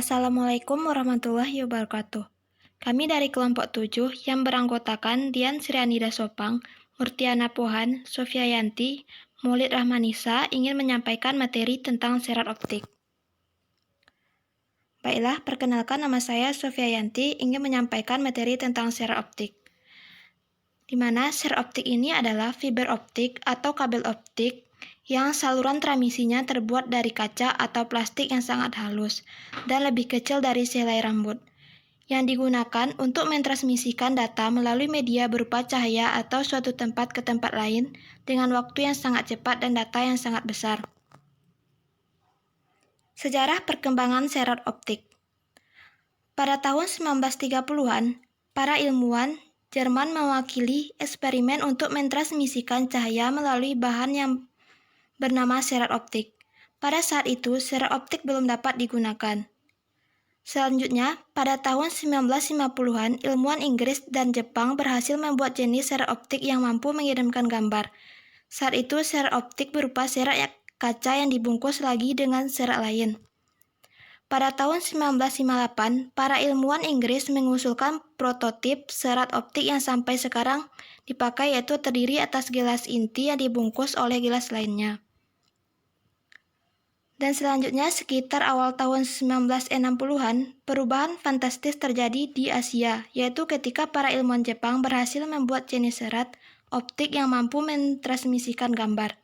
Assalamualaikum warahmatullahi wabarakatuh. Kami dari kelompok 7 yang beranggotakan Dian Srianida Sopang, Murtiana Pohan, Sofia Yanti, Maulid Rahmanisa ingin menyampaikan materi tentang serat optik. Baiklah, perkenalkan nama saya Sofia Yanti ingin menyampaikan materi tentang serat optik. Di mana serat optik ini adalah fiber optik atau kabel optik yang saluran transmisinya terbuat dari kaca atau plastik yang sangat halus dan lebih kecil dari sehelai rambut, yang digunakan untuk mentransmisikan data melalui media berupa cahaya atau suatu tempat ke tempat lain dengan waktu yang sangat cepat dan data yang sangat besar. Sejarah perkembangan serat optik. Pada tahun 1930-an, para ilmuwan Jerman mewakili eksperimen untuk mentransmisikan cahaya melalui bahan yang bernama serat optik. Pada saat itu, serat optik belum dapat digunakan. Selanjutnya, pada tahun 1950-an, ilmuwan Inggris dan Jepang berhasil membuat jenis serat optik yang mampu mengirimkan gambar. Saat itu, serat optik berupa serat kaca yang dibungkus lagi dengan serat lain. Pada tahun 1958, para ilmuwan Inggris mengusulkan prototip serat optik yang sampai sekarang dipakai, yaitu terdiri atas gelas inti yang dibungkus oleh gelas lainnya. Dan selanjutnya, sekitar awal tahun 1960-an, perubahan fantastis terjadi di Asia, yaitu ketika para ilmuwan Jepang berhasil membuat jenis serat optik yang mampu mentransmisikan gambar.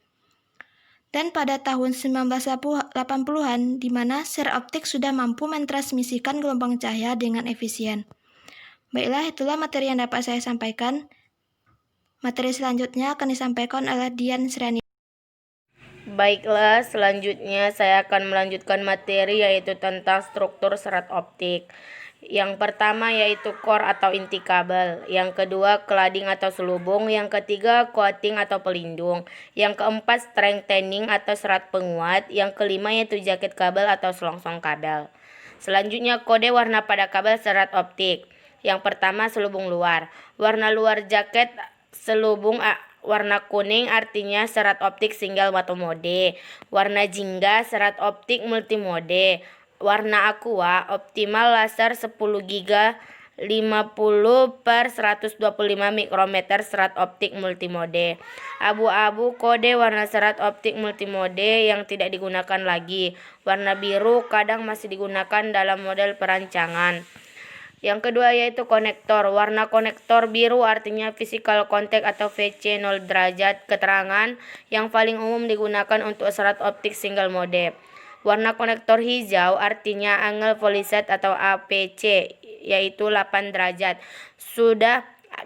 Dan pada tahun 1980-an, di mana serat optik sudah mampu mentransmisikan gelombang cahaya dengan efisien. Baiklah, itulah materi yang dapat saya sampaikan. Materi selanjutnya akan disampaikan oleh Dian Srianida. Baiklah, selanjutnya saya akan melanjutkan materi yaitu tentang struktur serat optik. Yang pertama yaitu core atau inti kabel, yang kedua cladding atau selubung, yang ketiga coating atau pelindung, yang keempat strengthening atau serat penguat, yang kelima yaitu jaket kabel atau selongsong kabel. Selanjutnya kode warna pada kabel serat optik. Yang pertama selubung luar. Warna luar jaket selubung warna kuning artinya serat optik single motomode. Warna jingga serat optik multimode. Warna aqua optimal laser 10 GB 50/125 mikrometer serat optik multimode. Abu-abu kode warna serat optik multimode yang tidak digunakan lagi. Warna biru kadang masih digunakan dalam model perancangan. Yang kedua yaitu konektor. Warna konektor biru artinya physical contact atau VC 0 derajat. Keterangan yang paling umum digunakan untuk serat optik single mode. Warna konektor hijau artinya angle polyset atau APC, yaitu 8 derajat.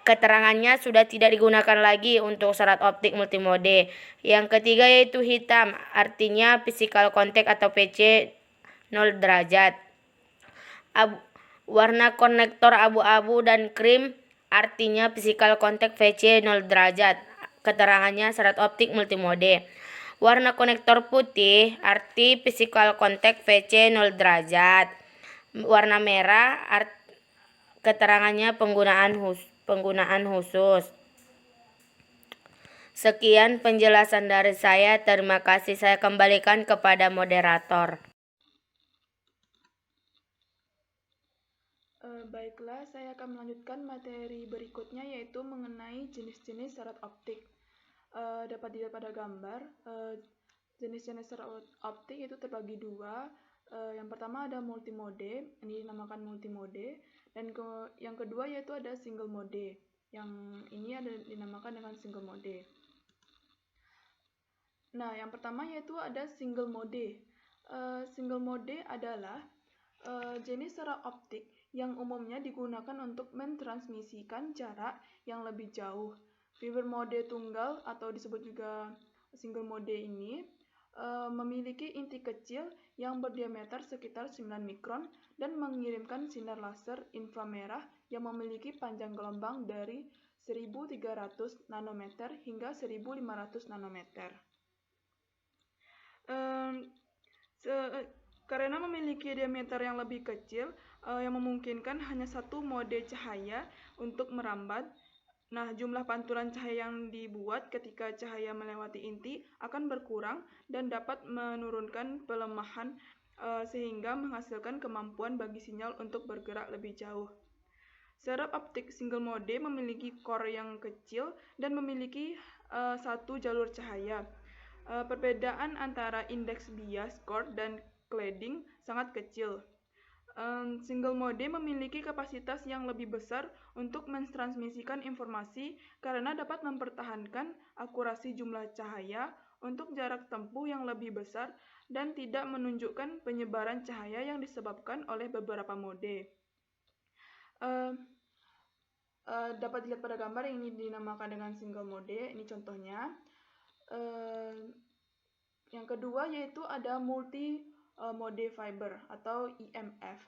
Keterangannya sudah tidak digunakan lagi untuk serat optik multimode. Yang ketiga yaitu hitam, artinya physical contact atau PC 0 derajat. Warna konektor abu-abu dan krim artinya physical contact VC 0 derajat. Keterangannya serat optik multimode. Warna konektor putih arti physical contact VC 0 derajat. Warna merah keterangannya penggunaan khusus. Sekian penjelasan dari saya. Terima kasih. Saya kembalikan kepada moderator. Baiklah, saya akan melanjutkan materi berikutnya yaitu mengenai jenis-jenis serat optik. Dapat dilihat pada gambar, jenis-jenis serat optik itu terbagi dua. Yang pertama ada multimode, ini dinamakan multimode, dan yang kedua yaitu ada single mode, yang ini ada dinamakan dengan single mode. Nah, yang pertama yaitu ada single mode. Single mode adalah jenis serat optik yang umumnya digunakan untuk mentransmisikan jarak yang lebih jauh. Fiber mode tunggal atau disebut juga single mode ini memiliki inti kecil yang berdiameter sekitar 9 mikron dan mengirimkan sinar laser inframerah yang memiliki panjang gelombang dari 1300 nanometer hingga 1500 nanometer. Karena memiliki diameter yang lebih kecil, yang memungkinkan hanya satu mode cahaya untuk merambat. Nah, jumlah pantulan cahaya yang dibuat ketika cahaya melewati inti akan berkurang dan dapat menurunkan pelemahan sehingga menghasilkan kemampuan bagi sinyal untuk bergerak lebih jauh. Serep optik single mode memiliki core yang kecil dan memiliki satu jalur cahaya. Perbedaan antara indeks bias core dan cladding sangat kecil. Single mode memiliki kapasitas yang lebih besar untuk mentransmisikan informasi karena dapat mempertahankan akurasi jumlah cahaya untuk jarak tempuh yang lebih besar dan tidak menunjukkan penyebaran cahaya yang disebabkan oleh beberapa mode. Dapat dilihat pada gambar yang ini dinamakan dengan single mode. Ini contohnya. Yang kedua yaitu ada multi mode fiber atau IMF.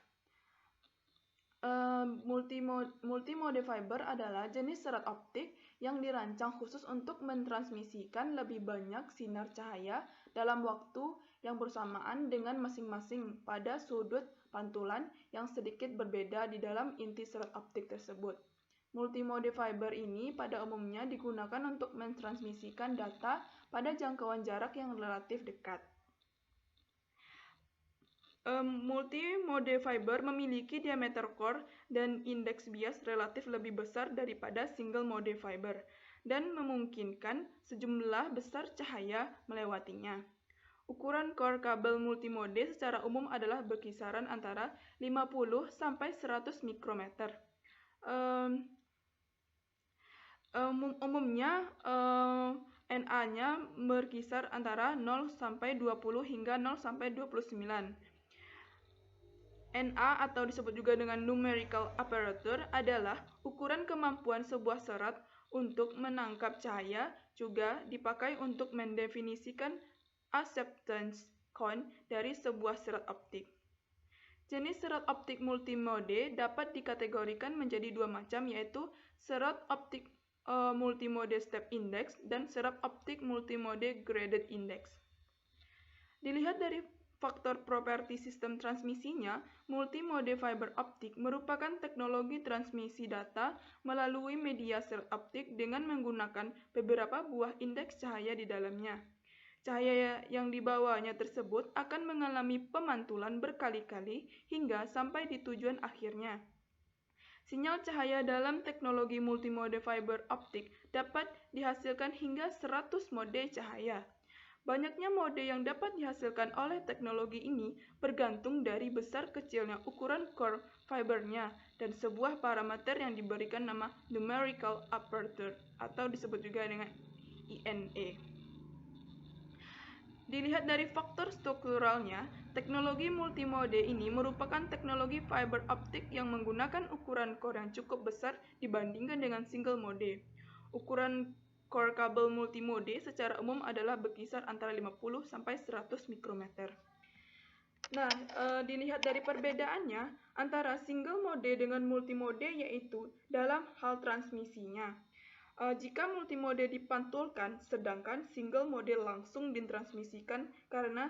Multi-mode fiber adalah jenis serat optik yang dirancang khusus untuk mentransmisikan lebih banyak sinar cahaya dalam waktu yang bersamaan dengan masing-masing pada sudut pantulan yang sedikit berbeda di dalam inti serat optik tersebut. Multi-mode fiber ini pada umumnya digunakan untuk mentransmisikan data pada jangkauan jarak yang relatif dekat. Multi-mode fiber memiliki diameter core dan indeks bias relatif lebih besar daripada single mode fiber dan memungkinkan sejumlah besar cahaya melewatinya. Ukuran core kabel multimode secara umum adalah berkisaran antara 50 sampai 100 mikrometer. Umumnya NA-nya berkisar antara 0 sampai 20 hingga 0 sampai 29. NA atau disebut juga dengan numerical aperture adalah ukuran kemampuan sebuah serat untuk menangkap cahaya, juga dipakai untuk mendefinisikan acceptance cone dari sebuah serat optik. Jenis serat optik multimode dapat dikategorikan menjadi dua macam, yaitu serat optik multimode step index dan serat optik multimode graded index. Dilihat dari faktor properti sistem transmisinya, multimode fiber optik merupakan teknologi transmisi data melalui media serat optik dengan menggunakan beberapa buah indeks cahaya di dalamnya. Cahaya yang dibawanya tersebut akan mengalami pemantulan berkali-kali hingga sampai di tujuan akhirnya. Sinyal cahaya dalam teknologi multimode fiber optik dapat dihasilkan hingga 100 mode cahaya. Banyaknya mode yang dapat dihasilkan oleh teknologi ini bergantung dari besar kecilnya ukuran core fibernya dan sebuah parameter yang diberikan nama numerical aperture atau disebut juga dengan INE. Dilihat dari faktor strukturalnya, teknologi multimode ini merupakan teknologi fiber optik yang menggunakan ukuran core yang cukup besar dibandingkan dengan single mode. Ukuran core kabel multimode secara umum adalah berkisar antara 50 sampai 100 mikrometer. Nah, dilihat dari perbedaannya antara single mode dengan multimode yaitu dalam hal transmisinya. Jika multimode dipantulkan, sedangkan single mode langsung ditransmisikan karena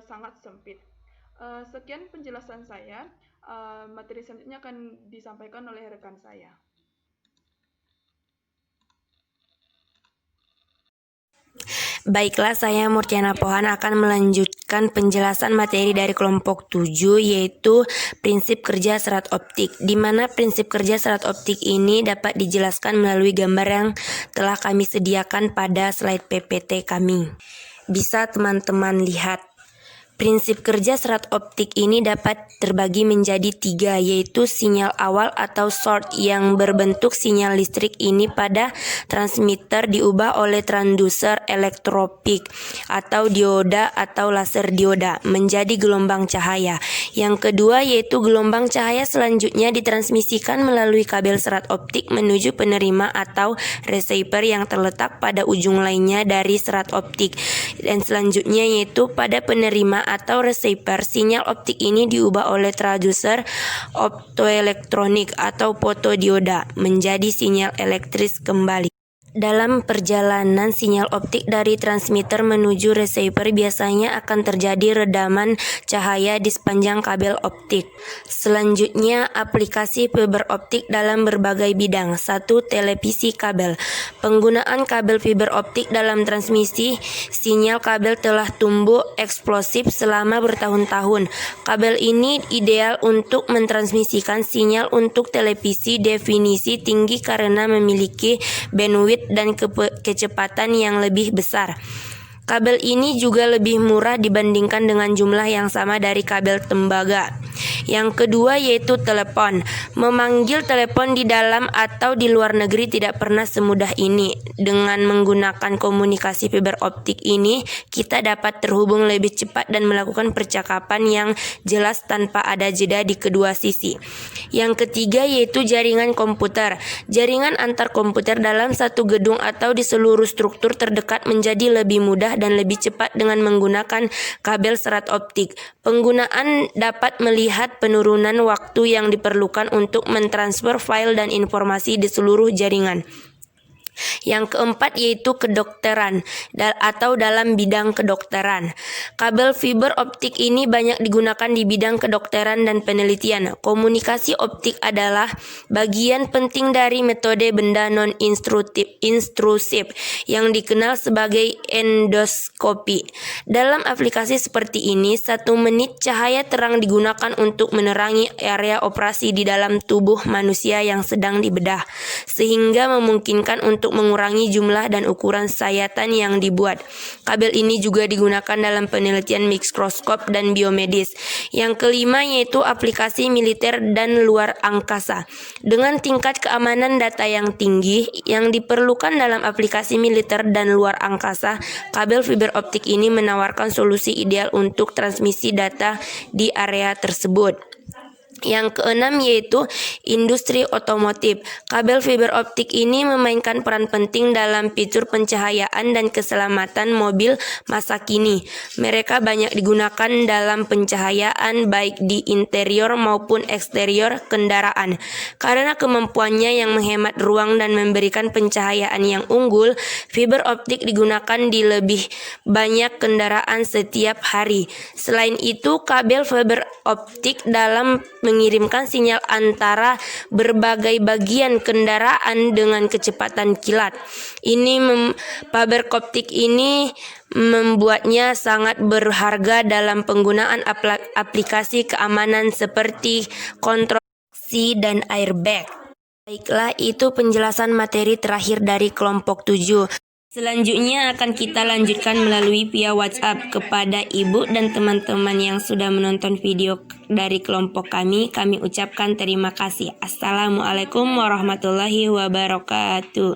sangat sempit. Sekian penjelasan saya. Materi selanjutnya akan disampaikan oleh rekan saya. Baiklah, saya Murtiana Pohan akan melanjutkan penjelasan materi dari kelompok 7, yaitu prinsip kerja serat optik, di mana prinsip kerja serat optik ini dapat dijelaskan melalui gambar yang telah kami sediakan pada slide PPT kami. Bisa teman-teman lihat. Prinsip kerja serat optik ini dapat terbagi menjadi 3, yaitu sinyal awal atau source yang berbentuk sinyal listrik ini pada transmitter diubah oleh transducer elektropik atau dioda atau laser dioda menjadi gelombang cahaya. Yang kedua yaitu gelombang cahaya selanjutnya ditransmisikan melalui kabel serat optik menuju penerima atau receiver yang terletak pada ujung lainnya dari serat optik. Dan selanjutnya yaitu pada penerima atau receiver, sinyal optik ini diubah oleh transducer optoelektronik atau fotodioda menjadi sinyal elektris kembali. Dalam perjalanan sinyal optik dari transmitter menuju receiver biasanya akan terjadi redaman cahaya di sepanjang kabel optik. Selanjutnya, aplikasi fiber optik dalam berbagai bidang. 1. Televisi kabel. Penggunaan kabel fiber optik dalam transmisi sinyal kabel telah tumbuh eksplosif selama bertahun-tahun. Kabel ini ideal untuk mentransmisikan sinyal untuk televisi definisi tinggi karena memiliki bandwidth dan kecepatan yang lebih besar. Kabel ini juga lebih murah dibandingkan dengan jumlah yang sama dari kabel tembaga. Yang kedua yaitu telepon. Memanggil telepon di dalam atau di luar negeri tidak pernah semudah ini. Dengan menggunakan komunikasi fiber optik ini, kita dapat terhubung lebih cepat dan melakukan percakapan yang jelas tanpa ada jeda di kedua sisi. Yang ketiga yaitu jaringan komputer. Jaringan antar komputer dalam satu gedung atau di seluruh struktur terdekat menjadi lebih mudah dan lebih cepat dengan menggunakan kabel serat optik. Penggunaan dapat melihat penurunan waktu yang diperlukan untuk mentransfer file dan informasi di seluruh jaringan. Yang keempat yaitu kedokteran atau dalam bidang kedokteran. Kabel fiber optik ini banyak digunakan di bidang kedokteran dan penelitian. Komunikasi optik adalah bagian penting dari metode benda non-intrusif yang dikenal sebagai endoskopi. Dalam aplikasi seperti ini, 1 menit cahaya terang digunakan untuk menerangi area operasi di dalam tubuh manusia yang sedang dibedah, sehingga memungkinkan untuk mengurangi jumlah dan ukuran sayatan yang dibuat. Kabel ini juga digunakan dalam penelitian mikroskop dan biomedis. Yang kelima yaitu aplikasi militer dan luar angkasa. Dengan tingkat keamanan data yang tinggi yang diperlukan dalam aplikasi militer dan luar angkasa, kabel fiber optik ini menawarkan solusi ideal untuk transmisi data di area tersebut. Yang keenam yaitu industri otomotif. Kabel fiber optik ini memainkan peran penting dalam fitur pencahayaan dan keselamatan mobil masa kini. Mereka banyak digunakan dalam pencahayaan baik di interior maupun eksterior kendaraan. Karena kemampuannya yang menghemat ruang dan memberikan pencahayaan yang unggul, fiber optik digunakan di lebih banyak kendaraan setiap hari. Selain itu, kabel fiber optik dalam mengirimkan sinyal antara berbagai bagian kendaraan dengan kecepatan kilat. Fiber optik ini membuatnya sangat berharga dalam penggunaan aplikasi keamanan seperti kontrol dan airbag. Baiklah, itu penjelasan materi terakhir dari kelompok 7. Selanjutnya akan kita lanjutkan melalui via WhatsApp kepada ibu dan teman-teman yang sudah menonton video dari kelompok kami. Kami ucapkan terima kasih. Assalamualaikum warahmatullahi wabarakatuh.